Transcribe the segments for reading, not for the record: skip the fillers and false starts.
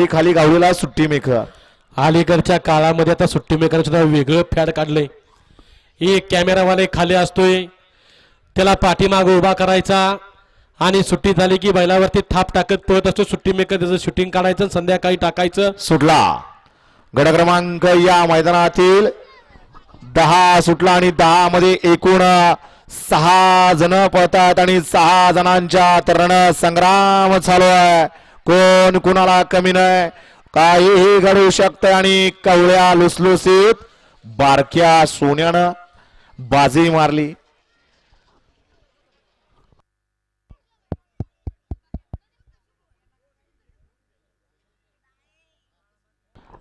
खाली गावलेला सुट्टी मेकर. अलीकडच्या काळामध्ये आता सुट्टी मेकर सुद्धा वेगळं फॅड काढलंय. एक कॅमेरावाले खाली असतोय, त्याला पाठीमाग उभा करायचा आणि सुट्टी झाली की बैलावरती थाप टाकत पळत असतो सुट्टी मेकर. त्याचं शूटिंग काढायचं, संध्याकाळी टाकायचं. सुटला गड क्रमांक या मैदानातील 10 सुटला आणि 10 मध्ये एकूण 6 जण पळतात आणि 6 जणांच्या तरण संग्राम चालू आहे. कोण कुणाला कमी नाही, काहीही घडू शकतं आणि कवळ्या लुसलुसीत बारक्या सोन्यानं बाजी मारली.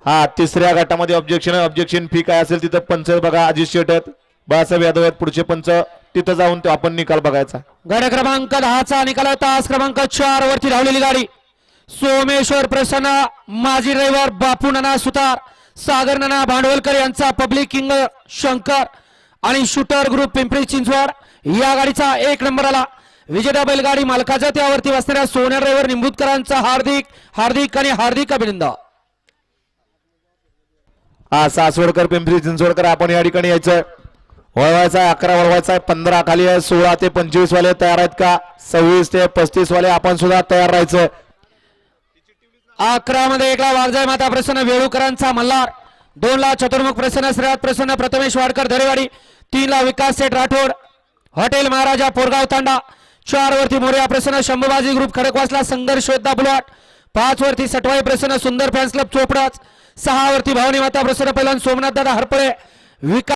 हा तिसऱ्या गटामध्ये ऑब्जेक्शन फी काय असेल तिथं पंच बघा. अजित शेटत बाळासाहेब यादव आहेत पुढचे पंच, तिथं जाऊन ते आपण निकाल बघायचा. गड क्रमांक 10चा निकाल तास क्रमांक 4 वरती धावलेली गाडी सोमेश्वर प्रसन्न, माजी ड्रायव्हर बापू नाना सुतार, सागर नाना भांडवलकर यांचा पब्लिक किंग शंकर आणि शूटर ग्रुप पिंपरी चिंचवड या गाडीचा 1 नंबर आला. विजेता बैलगाडी मालकाच्या त्यावरती बसणाऱ्या सोन्या ड्रायव्हर निंबूतकरांचा हार्दिक अभिनंदन. हा सासवडकर पिंपरी चिंचवडकर आपण या ठिकाणी यायचं. वळवायचा 11 वळवायचा आहे, 15 खाली आहे. 16 ते 25 वाले तयार आहेत का? 26 ते 35 वाले आपण सुद्धा तयार राहायचं. 11 मध्ये 1 ला वाघजाई माता प्रसन्न वेळूकरांचा मल्हार, 2 ला चतुर्मुख प्रसन्न श्रीनाथ प्रसन्न प्रथमेश वाडकर दरेवाडी, 3 ला विकास सेठ राठोड हॉटेल महाराजा पोरगाव तांडा, 4 वरती मोर्या प्रसन्न शंभूबाजी ग्रुप खडकवासला संघर्ष योद्धा बुलवाट, 5 वरती सटवाई प्रसन्न सुंदर फॅन्स क्लब चोपडाच, 6 वरती भावनी माता प्रसन्न पैलवान सोमनाथ दादा हरपळे विकास